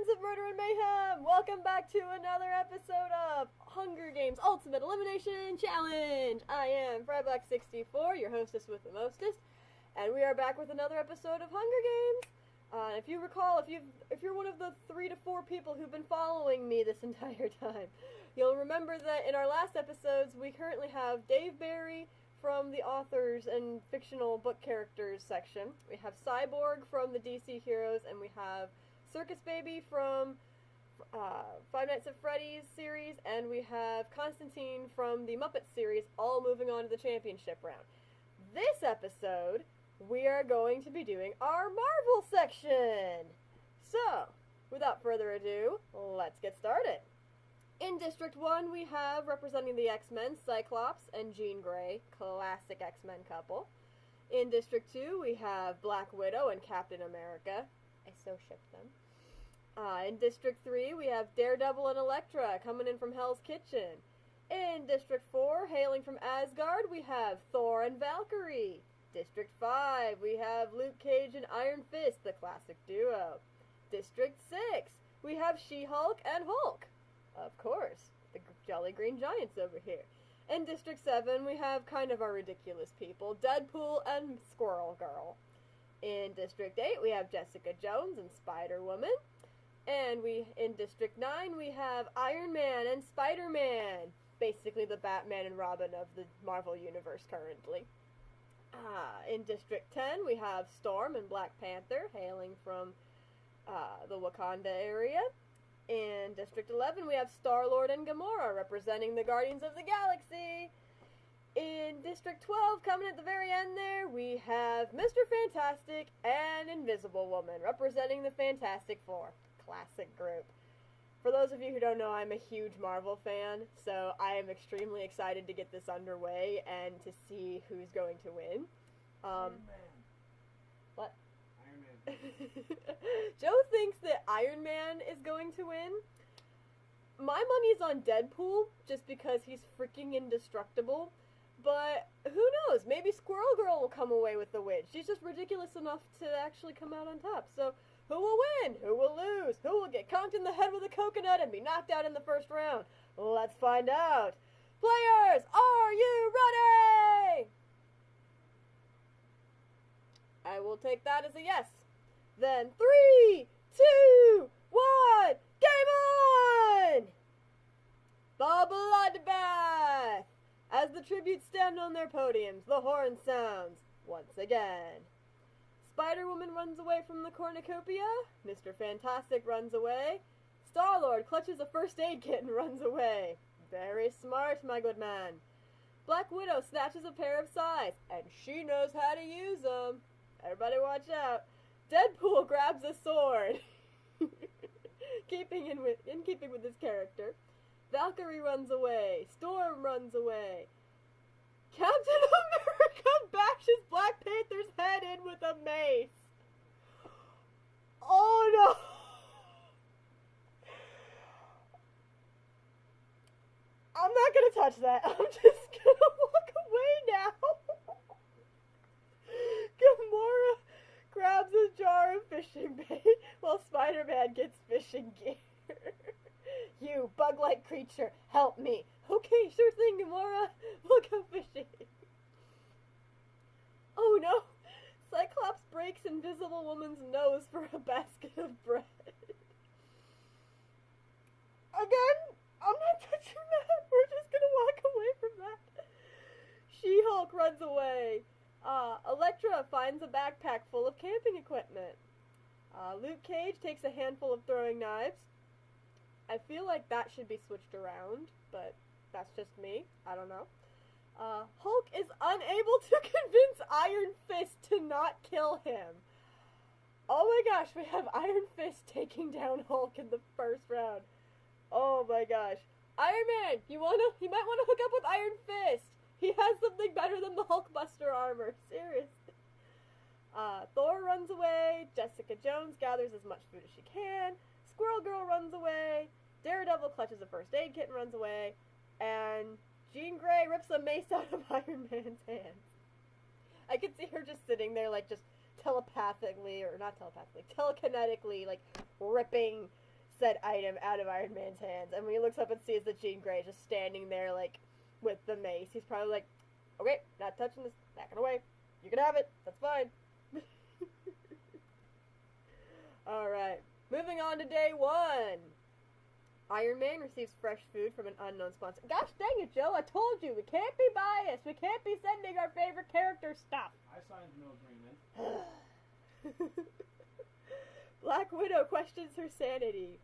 Sons of Murder and Mayhem! Welcome back to another episode of Hunger Games Ultimate Elimination Challenge! I am Frybuck64, your hostess with the mostest, and we are back with another episode of Hunger Games. If you recall, if you're one of the 3 to 4 people who've been following me this entire time, you'll remember that in our last episodes, we currently have Dave Barry from the authors and fictional book characters section. We have Cyborg from the DC Heroes, and we have Circus Baby from Five Nights at Freddy's series, and we have Constantine from the Muppets series, all moving on to the championship round. This episode, we are going to be doing our Marvel section! So, without further ado, let's get started. In District 1, we have, representing the X-Men, Cyclops and Jean Grey, classic X-Men couple. In District 2, we have Black Widow and Captain America. I so ship them. In District 3, we have Daredevil and Elektra coming in from Hell's Kitchen. In District 4, hailing from Asgard, we have Thor and Valkyrie. District 5, we have Luke Cage and Iron Fist, the classic duo. District 6, we have She-Hulk and Hulk. Of course, the Jolly Green Giants over here. In District 7, we have kind of our ridiculous people, Deadpool and Squirrel Girl. In District 8, we have Jessica Jones and Spider-Woman. And in District 9, we have Iron Man and Spider-Man. Basically the Batman and Robin of the Marvel Universe currently. In District 10, we have Storm and Black Panther, hailing from the Wakanda area. In District 11, we have Star-Lord and Gamora, representing the Guardians of the Galaxy. In District 12, coming at the very end there, we have Mr. Fantastic and Invisible Woman, representing the Fantastic Four. Classic group. For those of you who don't know, I'm a huge Marvel fan, so I am extremely excited to get this underway and to see who's going to win. Iron Man. What? Iron Man. Joe thinks that Iron Man is going to win. My money's on Deadpool, just because he's freaking indestructible. But who knows? Maybe Squirrel Girl will come away with the win. She's just ridiculous enough to actually come out on top. So, who will win? Who will lose? Who will get conked in the head with a coconut and be knocked out in the first round? Let's find out. Players, are you ready? I will take that as a yes. Then 3, 2, 1, game on! The bloodbath! As the tributes stand on their podiums, the horn sounds once again. Spider-Woman runs away from the cornucopia. Mr. Fantastic runs away. Star-Lord clutches a first aid kit and runs away. Very smart, my good man. Black Widow snatches a pair of scythes, and she knows how to use them. Everybody watch out. Deadpool grabs a sword. in keeping with his character. Valkyrie runs away. Storm runs away. Captain America bashes Black Panther's head in with a mace. Oh no! I'm not gonna touch that. I'm just gonna walk away now. Gamora grabs a jar of fishing bait while Spider-Man gets fishing gear. You bug-like creature, help me. Okay, sure thing, Gamora. We'll go fishing. Oh no! Cyclops breaks Invisible Woman's nose for a basket of bread. Again, I'm not touching that. We're just gonna walk away from that. She-Hulk runs away. Elektra finds a backpack full of camping equipment. Luke Cage takes a handful of throwing knives. I feel like that should be switched around, but that's just me. I don't know. Hulk is unable to convince Iron Fist to not kill him. Oh my gosh, we have Iron Fist taking down Hulk in the first round. Oh my gosh. Iron Man, you might wanna hook up with Iron Fist. He has something better than the Hulkbuster armor. Seriously. Thor runs away. Jessica Jones gathers as much food as she can. Squirrel Girl runs away. Daredevil clutches a first aid kit and runs away. And Jean Grey rips a mace out of Iron Man's hands. I could see her just sitting there, like, just telepathically, or not telepathically, telekinetically, like, ripping said item out of Iron Man's hands. And when he looks up and sees that Jean Grey just standing there, like, with the mace, he's probably like, okay, not touching this, backing away. You can have it, that's fine. Alright, moving on to day 1. Iron Man receives fresh food from an unknown sponsor. Gosh dang it, Joe, I told you, we can't be biased. We can't be sending our favorite character stuff. I signed no agreement. Black Widow questions her sanity.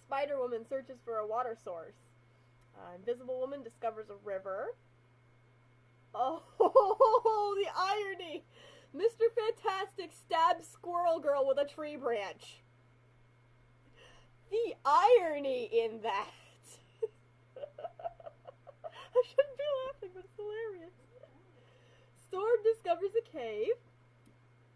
Spider-Woman searches for a water source. Invisible Woman discovers a river. Oh, the irony! Mr. Fantastic stabs Squirrel Girl with a tree branch. The irony in that. I shouldn't be laughing, but it's hilarious. Storm discovers a cave.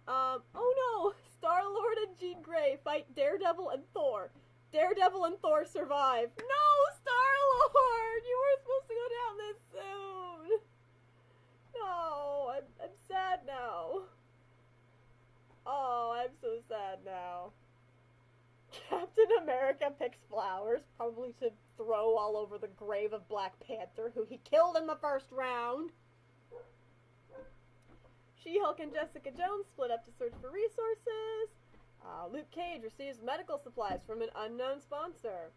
Oh no! Star-Lord and Jean Grey fight Daredevil and Thor. Daredevil and Thor survive. No, Star-Lord! You weren't supposed to go down this soon! No, I'm sad now. Oh, I'm so sad now. Captain America picks flowers, probably to throw all over the grave of Black Panther, who he killed in the first round. She-Hulk and Jessica Jones split up to search for resources. Luke Cage receives medical supplies from an unknown sponsor.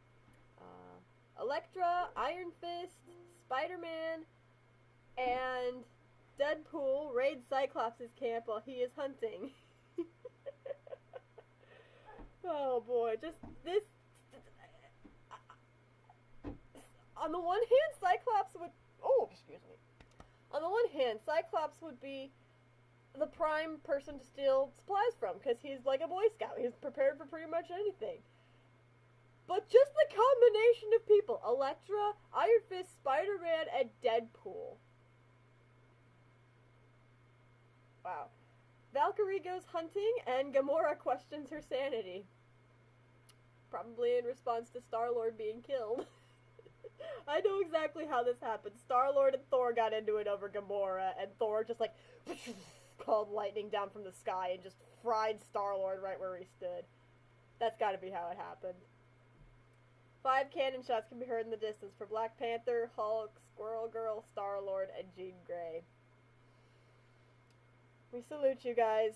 Elektra, Iron Fist, Spider-Man, and Deadpool raid Cyclops' camp while he is hunting. Oh boy, just this... On the one hand, Cyclops would... Oh, excuse me. On the one hand, Cyclops would be the prime person to steal supplies from, because he's like a Boy Scout. He's prepared for pretty much anything. But just the combination of people, Elektra, Iron Fist, Spider-Man, and Deadpool. Wow. Valkyrie goes hunting, and Gamora questions her sanity. Probably in response to Star-Lord being killed. I know exactly how this happened. Star-Lord and Thor got into it over Gamora, and Thor just like called lightning down from the sky and just fried Star-Lord right where he stood. That's gotta be how it happened. 5 cannon shots can be heard in the distance for Black Panther, Hulk, Squirrel Girl, Star-Lord, and Jean Grey. We salute you guys.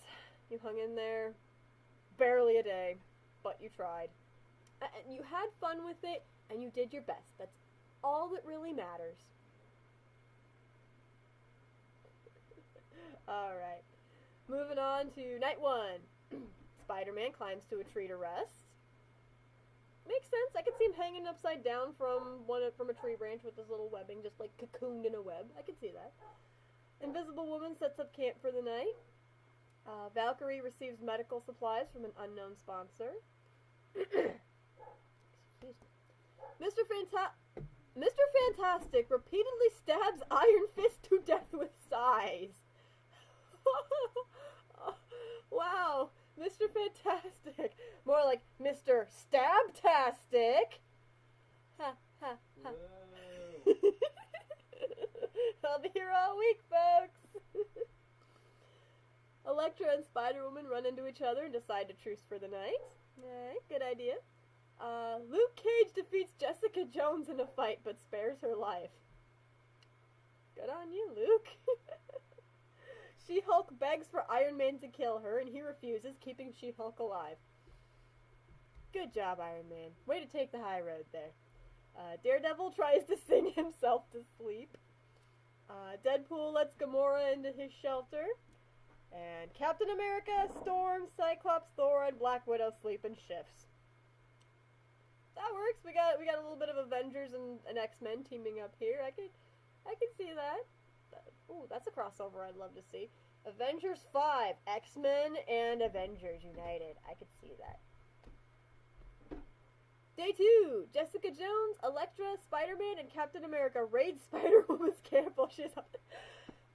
You hung in there. Barely a day, but you tried. And you had fun with it, and you did your best. That's all that really matters. Alright. Moving on to night 1. Spider-Man climbs to a tree to rest. Makes sense. I could see him hanging upside down from a tree branch with his little webbing, just like cocooned in a web. I could see that. Invisible Woman sets up camp for the night. Valkyrie receives medical supplies from an unknown sponsor. Mr. Fantastic repeatedly stabs Iron Fist to death with sighs. Wow, Mr. Fantastic. More like Mr. Stabtastic. Ha, ha, ha. I'll be here all week, folks. Elektra and Spider-Woman run into each other and decide to truce for the night. Alright, good idea. Luke Cage defeats Jessica Jones in a fight, but spares her life. Good on you, Luke. She-Hulk begs for Iron Man to kill her, and he refuses, keeping She-Hulk alive. Good job, Iron Man. Way to take the high road there. Daredevil tries to sing himself to sleep. Deadpool lets Gamora into his shelter. And Captain America, Storm, Cyclops, Thor, and Black Widow sleep in shifts. That works. We got a little bit of Avengers and X-Men teaming up here. I could see that. Ooh, that's a crossover I'd love to see. Avengers 5, X-Men and Avengers United. I could see that. Day 2, Jessica Jones, Elektra, Spider-Man, and Captain America raid Spider-Woman's camp while she's up there.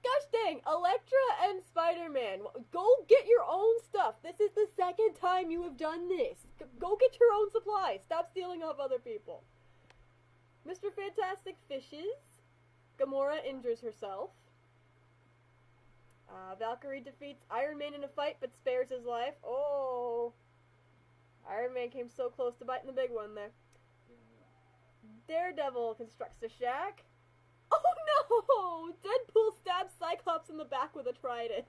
Gosh dang, Elektra and Spider-Man, go get your own stuff. This is the second time you have done this. Go get your own supplies. Stop stealing off other people. Mr. Fantastic fishes. Gamora injures herself. Valkyrie defeats Iron Man in a fight but spares his life. Oh. Iron Iron Man came so close to biting the big one there. Daredevil constructs a shack. Oh no! Deadpool stabs Cyclops in the back with a trident.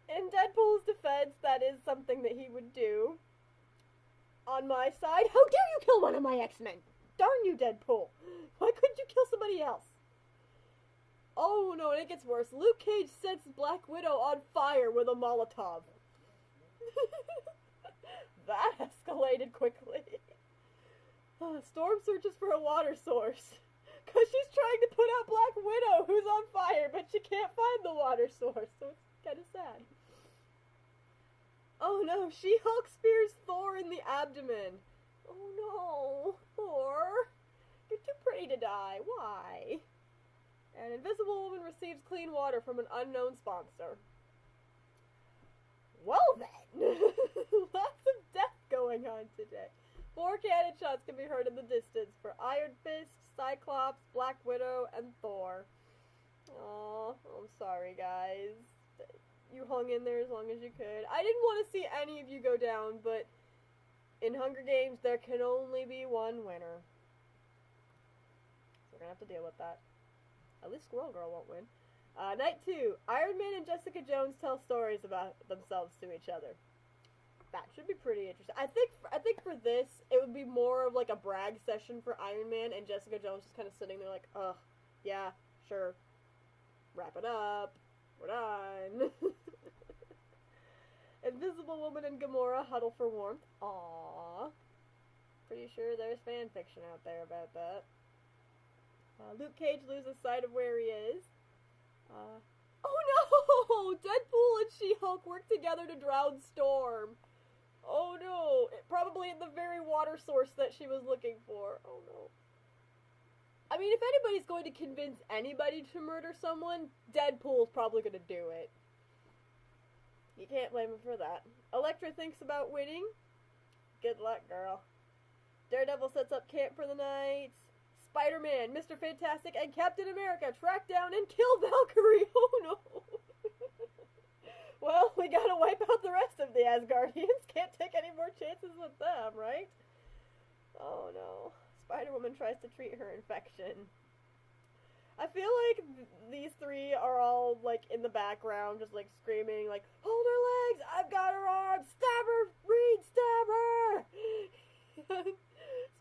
In Deadpool's defense, that is something that he would do. On my side, how dare you kill one of my X-Men? Darn you, Deadpool. Why couldn't you kill somebody else? Oh no, and it gets worse. Luke Cage sets Black Widow on fire with a Molotov. That escalated quickly. Storm searches for a water source. Because she's trying to put out Black Widow, who's on fire, but she can't find the water source, so it's kind of sad. Oh no, She-Hulk spears Thor in the abdomen. Oh no, Thor. You're too pretty to die. Why? An Invisible Woman receives clean water from an unknown sponsor. Well then, lots of death going on today. 4 cannon shots can be heard in the distance for Iron Fist, Cyclops, Black Widow, and Thor. Aw, I'm sorry guys. You hung in there as long as you could. I didn't want to see any of you go down, but in Hunger Games there can only be one winner. So we're gonna have to deal with that. At least Squirrel Girl won't win. Night 2. Iron Man and Jessica Jones tell stories about themselves to each other. That should be pretty interesting. I think for this, it would be more of like a brag session for Iron Man, and Jessica Jones just kind of sitting there like, ugh, yeah, sure. Wrap it up. We're done. Invisible Woman and Gamora huddle for warmth. Aww. Pretty sure there's fan fiction out there about that. Luke Cage loses sight of where he is. Oh no! Deadpool and She-Hulk work together to drown Storm. Oh no! Probably in the very water source that she was looking for. Oh no. I mean, if anybody's going to convince anybody to murder someone, Deadpool's probably going to do it. You can't blame him for that. Elektra thinks about winning. Good luck, girl. Daredevil sets up camp for the night. Spider-Man, Mr. Fantastic, and Captain America track down and kill Valkyrie. Oh no. Well, we gotta wipe out the rest of the Asgardians. Can't take any more chances with them, right? Oh no. Spider-Woman tries to treat her infection. I feel like these three are all, like, in the background, just, like, screaming, like, hold her legs! I've got her arms! Stab her! Reed, stab her!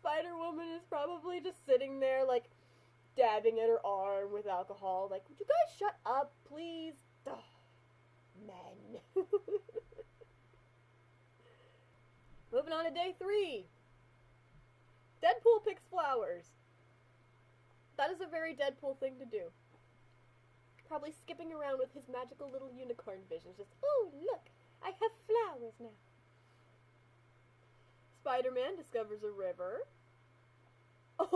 Spider-Woman is probably just sitting there, like, dabbing at her arm with alcohol, like, would you guys shut up, please? Ugh, men. Moving on to day 3. Deadpool picks flowers. That is a very Deadpool thing to do. Probably skipping around with his magical little unicorn visions, just, oh, look, I have flowers now. Spider-Man discovers a river. Oh!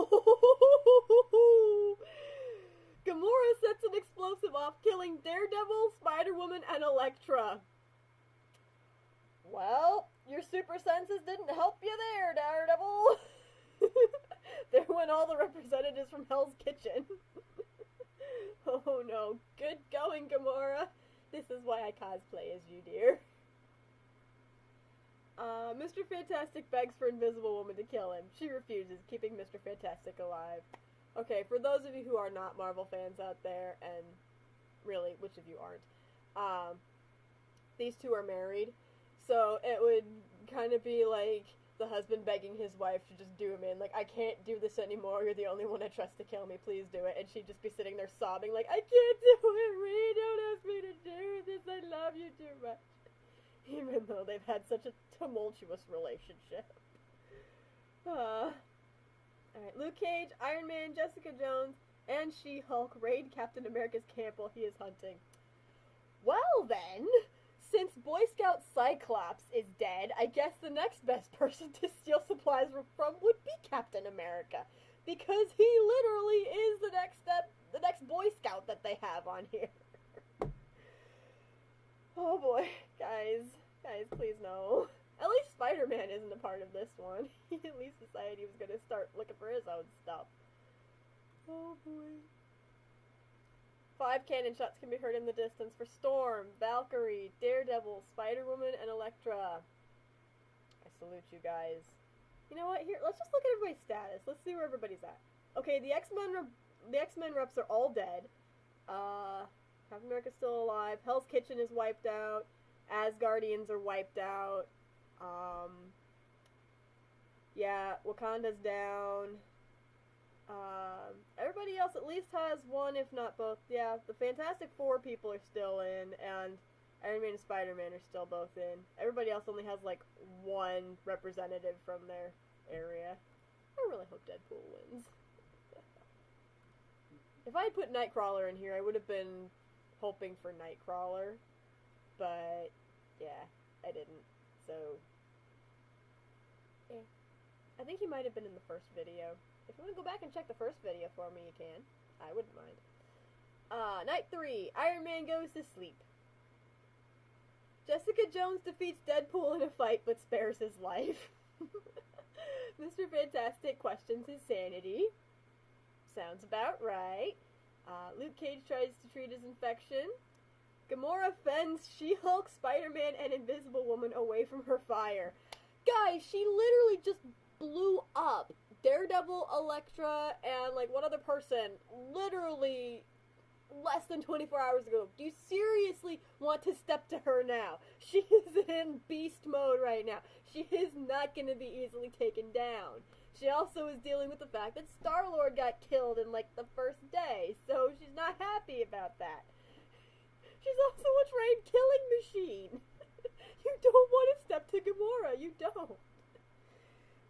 Gamora sets an explosive off, killing Daredevil, Spider-Woman, and Elektra. Well, your super senses didn't help you there, Daredevil. There went all the representatives from Hell's Kitchen. Oh no. Good going, Gamora. This is why I cosplay as you, dear. Mr. Fantastic begs for Invisible Woman to kill him. She refuses, keeping Mr. Fantastic alive. Okay, for those of you who are not Marvel fans out there, and really, which of you aren't, these two are married, so it would kind of be like the husband begging his wife to just do him in, like, I can't do this anymore, you're the only one I trust to kill me, please do it, and she'd just be sitting there sobbing, like, I can't do it, Reed, don't ask me to do this, I love you too much. Even though they've had such a tumultuous relationship. Alright, Luke Cage, Iron Man, Jessica Jones, and She-Hulk raid Captain America's camp while he is hunting. Well then, since Boy Scout Cyclops is dead, I guess the next best person to steal supplies from would be Captain America. Because he literally is the next Boy Scout that they have on here. Oh boy, guys, please no. At least Spider-Man isn't a part of this one. He at least decided he was going to start looking for his own stuff. Oh boy. 5 cannon shots can be heard in the distance for Storm, Valkyrie, Daredevil, Spider-Woman, and Elektra. I salute you guys. You know what? Here, let's just look at everybody's status. Let's see where everybody's at. Okay, the X-Men reps are all dead. Captain America's still alive. Hell's Kitchen is wiped out. Asgardians are wiped out. Yeah, Wakanda's down. Everybody else at least has one, if not both. Yeah, the Fantastic Four people are still in, and Iron Man and Spider-Man are still both in. Everybody else only has, like, one representative from their area. I really hope Deadpool wins. If I had put Nightcrawler in here, I would have been hoping for Nightcrawler. But, yeah, I didn't. So, yeah. I think he might have been in the first video. If you want to go back and check the first video for me, you can. I wouldn't mind. Night 3. Iron Man goes to sleep. Jessica Jones defeats Deadpool in a fight but spares his life. Mr. Fantastic questions his sanity. Sounds about right. Luke Cage tries to treat his infection. Gamora fends She-Hulk, Spider-Man, and Invisible Woman away from her fire. Guys, she literally just blew up Daredevil, Elektra, and, like, one other person literally less than 24 hours ago. Do you seriously want to step to her now? She is in beast mode right now. She is not going to be easily taken down. She also is dealing with the fact that Star-Lord got killed in, like, the first day, so she's not happy about that. She's also a trained killing machine. You don't want to step to Gamora. You don't.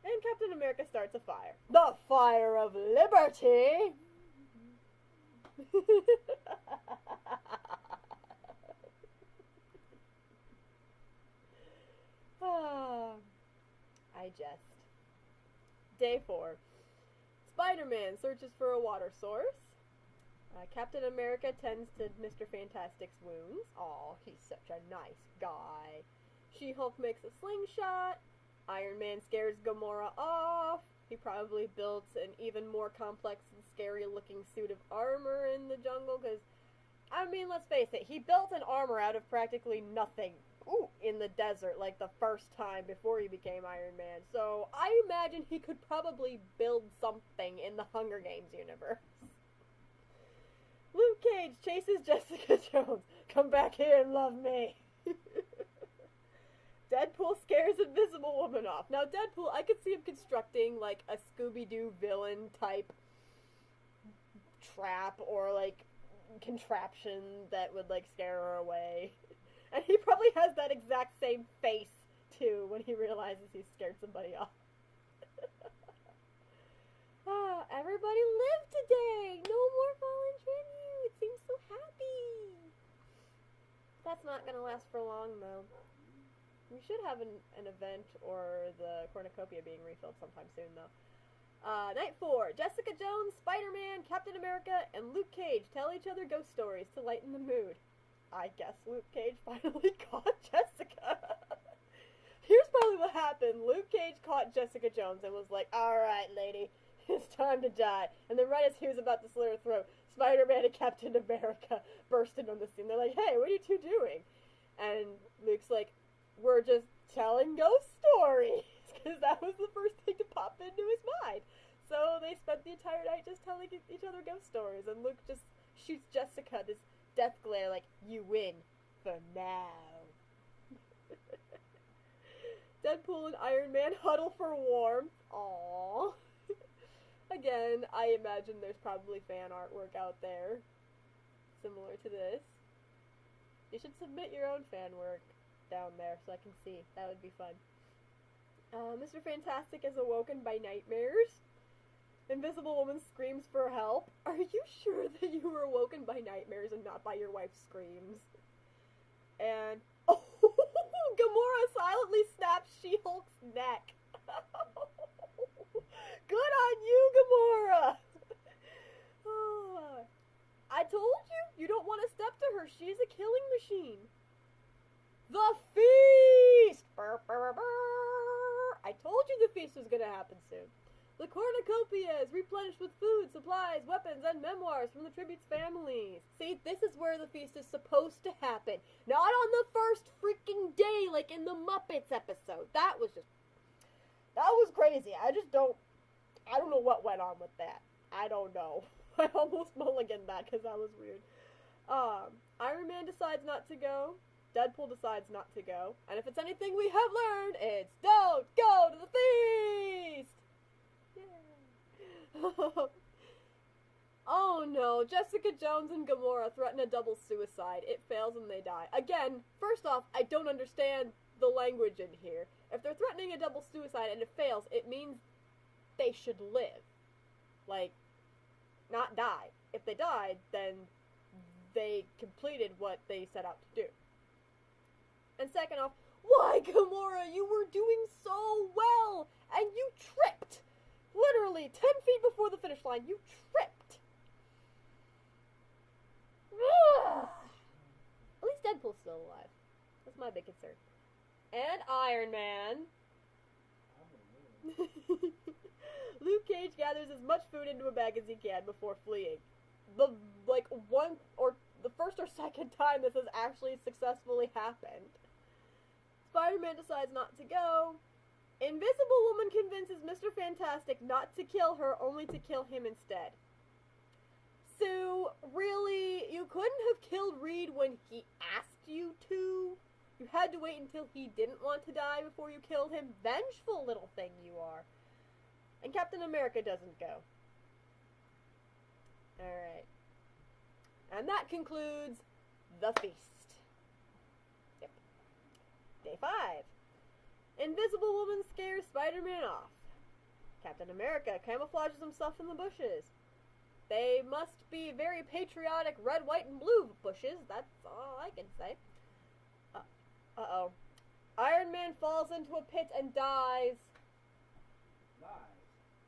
And Captain America starts a fire. The fire of liberty! I jest. Day 4. Spider-Man searches for a water source. Captain America tends to Mr. Fantastic's wounds. Aw, he's such a nice guy. She-Hulk makes a slingshot. Iron Man scares Gamora off. He probably builds an even more complex and scary-looking suit of armor in the jungle, because, I mean, let's face it, he built an armor out of practically nothing in the desert, like, the first time before he became Iron Man. So, I imagine he could probably build something in the Hunger Games universe. Luke Cage chases Jessica Jones. Come back here and love me. Deadpool scares Invisible Woman off. Now, Deadpool, I could see him constructing, like, a Scooby-Doo villain type trap or, like, contraption that would, like, scare her away. And he probably has that exact same face, too, when he realizes he's scared somebody off. Everybody live today! No more fallen tribute! Seems so happy! That's not gonna last for long, though. We should have an event or the cornucopia being refilled sometime soon, though. Night 4. Jessica Jones, Spider-Man, Captain America, and Luke Cage tell each other ghost stories to lighten the mood. I guess Luke Cage finally caught Jessica. Here's probably what happened. Luke Cage caught Jessica Jones and was like, alright, lady, it's time to die. And then right as he was about to slit her throat, Spider-Man and Captain America bursted on the scene. They're like, hey, what are you two doing? And Luke's like, we're just telling ghost stories, because that was the first thing to pop into his mind. So they spent the entire night just telling each other ghost stories, and Luke just shoots Jessica this death glare like, you win for now. Deadpool and Iron Man huddle for warmth. Aww. Again, I imagine there's probably fan artwork out there similar to this. You should submit your own fan work down there so I can see. That would be fun. Mr. Fantastic is awoken by nightmares. Invisible Woman screams for help. Are you sure that you were awoken by nightmares and not by your wife's screams? And Gamora silently snaps She-Hulk's neck. Good on you, Gamora! I told you, you don't want to step to her. She's a killing machine. The feast! Burr, burr, burr. I told you the feast was going to happen soon. The cornucopias, replenished with food, supplies, weapons, and memoirs from the tribute's families. See, this is where the feast is supposed to happen. Not on the first freaking day, like in the Muppets episode. That was crazy. I don't know what went on with that. I don't know. I almost mulliganed that because that was weird. Iron Man decides not to go. Deadpool decides not to go. And if it's anything we have learned, it's don't go to the feast! Yeah. Oh no, Jessica Jones and Gamora threaten a double suicide. It fails and they die. Again, first off, I don't understand the language in here. If they're threatening a double suicide and it fails, it means they should live. Like, not die. If they died, then they completed what they set out to do. And second off, why, Gamora? You were doing so well! And you tripped! Literally, 10 feet before the finish line, you tripped! Ugh. At least Deadpool's still alive. That's my big concern. And Iron Man. Luke Cage gathers as much food into a bag as he can before fleeing. The first or second time this has actually successfully happened. Spider-Man decides not to go. Invisible Woman convinces Mr. Fantastic not to kill her, only to kill him instead. So, really, you couldn't have killed Reed when he asked you to? You had to wait until he didn't want to die before you killed him? Vengeful little thing you are. And Captain America doesn't go. Alright. And that concludes the feast. Yep. Day 5. Invisible Woman scares Spider-Man off. Captain America camouflages himself in the bushes. They must be very patriotic red, white, and blue bushes. That's all I can say. Uh-oh. Iron Man falls into a pit and dies.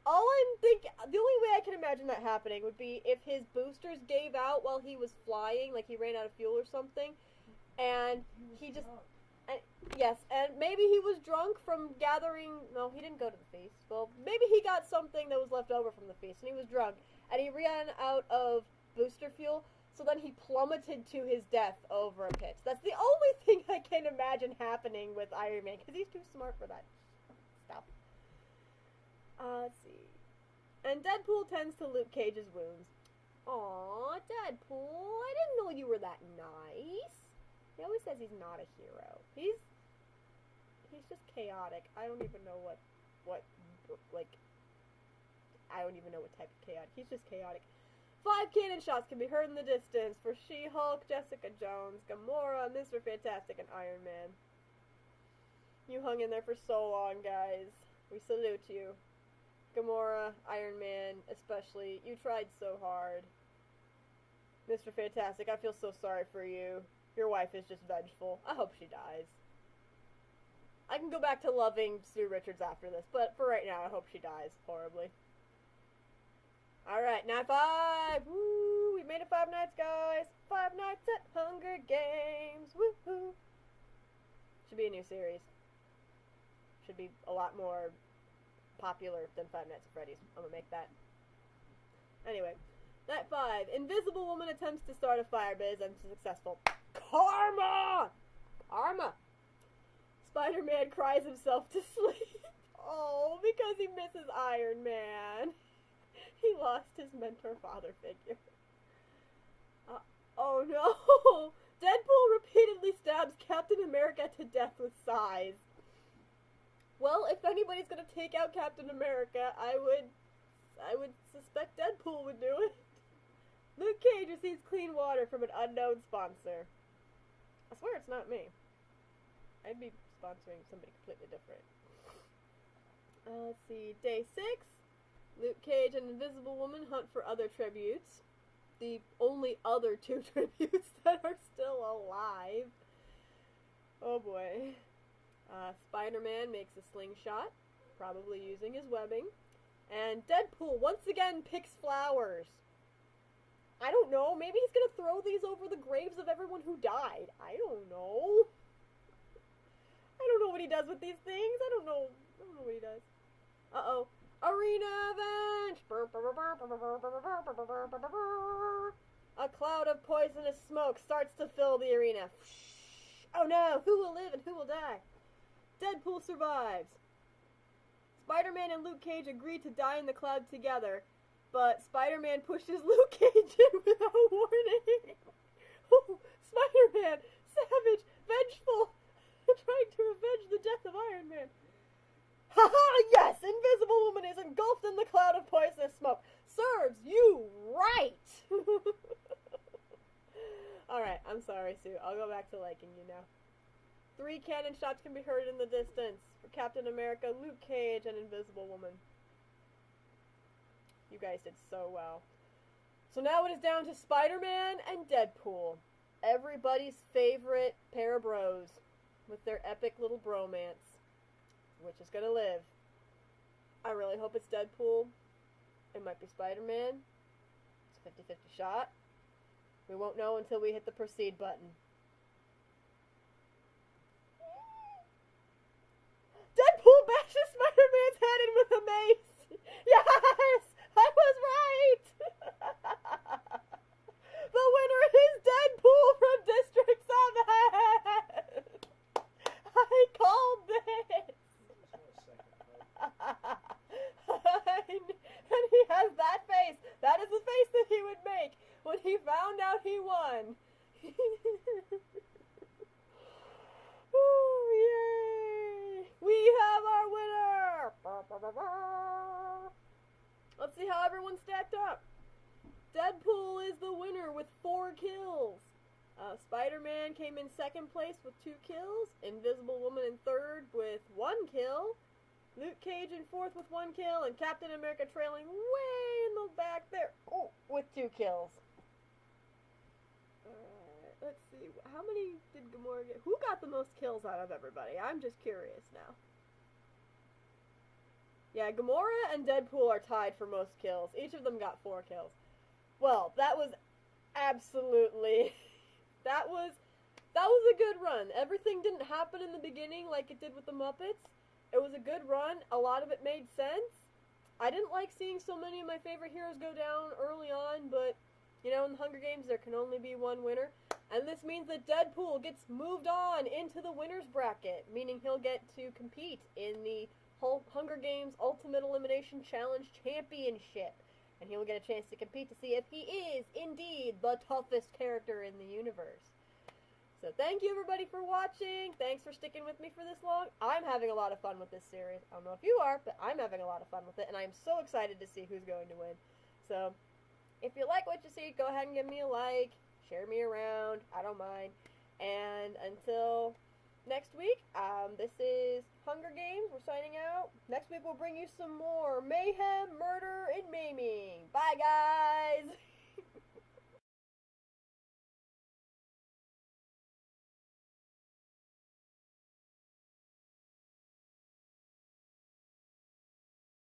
The only way I can imagine that happening would be if his boosters gave out while he was flying, like he ran out of fuel or something, and he just... Yes, and maybe he was drunk from gathering... No, he didn't go to the feast. Well, maybe he got something that was left over from the feast, and he was drunk, and he ran out of booster fuel, so then he plummeted to his death over a pit. That's the only thing I can imagine happening with Iron Man, because he's too smart for that stuff. Let's see. And Deadpool tends to Luke Cage's wounds. Aw, Deadpool, I didn't know you were that nice. He always says he's not a hero. He's just chaotic. I don't even know what I don't even know what type of chaotic. He's just chaotic. 5 cannon shots can be heard in the distance for She-Hulk, Jessica Jones, Gamora, Mr. Fantastic, and Iron Man. You hung in there for so long, guys. We salute you. Gamora, Iron Man, especially. You tried so hard. Mr. Fantastic, I feel so sorry for you. Your wife is just vengeful. I hope she dies. I can go back to loving Sue Richards after this, but for right now, I hope she dies horribly. Alright, night 5! Woo! We made it 5 nights, guys! 5 nights at Hunger Games! Woohoo! Should be a new series. Should be a lot more popular than 5 Nights at Freddy's. I'm gonna make that. Anyway, night 5. Invisible Woman attempts to start a fire, but is unsuccessful. Karma! Karma! Spider-Man cries himself to sleep. Oh, because he misses Iron Man. He lost his mentor father figure. Oh no! Deadpool repeatedly stabs Captain America to death with sighs. Well, if anybody's gonna take out Captain America, I would suspect Deadpool would do it. Luke Cage receives clean water from an unknown sponsor. I swear it's not me. I'd be sponsoring somebody completely different. Let's see. Day 6. Luke Cage and Invisible Woman hunt for other tributes. The only other 2 tributes that are still alive. Oh boy. Spider-Man makes a slingshot, probably using his webbing. And Deadpool once again picks flowers. I don't know, maybe he's gonna throw these over the graves of everyone who died. I don't know. I don't know what he does with these things. I don't know what he does. Uh-oh. Arena event! A cloud of poisonous smoke starts to fill the arena. Oh no, who will live and who will die? Deadpool survives. Spider-Man and Luke Cage agree to die in the cloud together, but Spider-Man pushes Luke Cage in without warning. Spider-Man, savage, vengeful, trying to avenge the death of Iron Man. Haha, yes! Invisible Woman is engulfed in the cloud of poisonous smoke. Serves you right! Alright, I'm sorry, Sue. I'll go back to liking you now. 3 cannon shots can be heard in the distance for Captain America, Luke Cage, and Invisible Woman. You guys did so well. So now it is down to Spider-Man and Deadpool. Everybody's favorite pair of bros with their epic little bromance. Which is gonna live? I really hope it's Deadpool. It might be Spider-Man. It's a 50-50 shot. We won't know until we hit the proceed button. Deadpool bashes Spider-Man's head in with a mace! Yes! I was right! The winner is Deadpool from District 7! I called this! And he has that face. That is the face that he would make when he found out he won. Ooh, yay! We have our winner! Let's see how everyone stacked up. Deadpool is the winner with 4 kills. Spider-Man came in 2nd place with 2 kills. Invisible Woman in 3rd with 1 kill. Luke Cage in 4th with 1 kill. And Captain America trailing way in the back there with 2 kills. Let's see. How many did Gamora get? Who got the most kills out of everybody? I'm just curious now. Yeah, Gamora and Deadpool are tied for most kills. Each of them got 4 kills. Well, that was absolutely... That was a good run. Everything didn't happen in the beginning like it did with the Muppets. It was a good run. A lot of it made sense. I didn't like seeing so many of my favorite heroes go down early on, but, you know, in the Hunger Games there can only be one winner. And this means that Deadpool gets moved on into the winner's bracket, meaning he'll get to compete in the Hunger Games Ultimate Elimination Challenge Championship. And he will get a chance to compete to see if he is indeed the toughest character in the universe. So thank you everybody for watching. Thanks for sticking with me for this long. I'm having a lot of fun with this series. I don't know if you are, but I'm having a lot of fun with it. And I'm so excited to see who's going to win. So if you like what you see, go ahead and give me a like. Share me around. I don't mind. And until next week, this is Hunger Games. We're signing out. Next week we'll bring you some more mayhem, murder, and maiming. Bye, guys!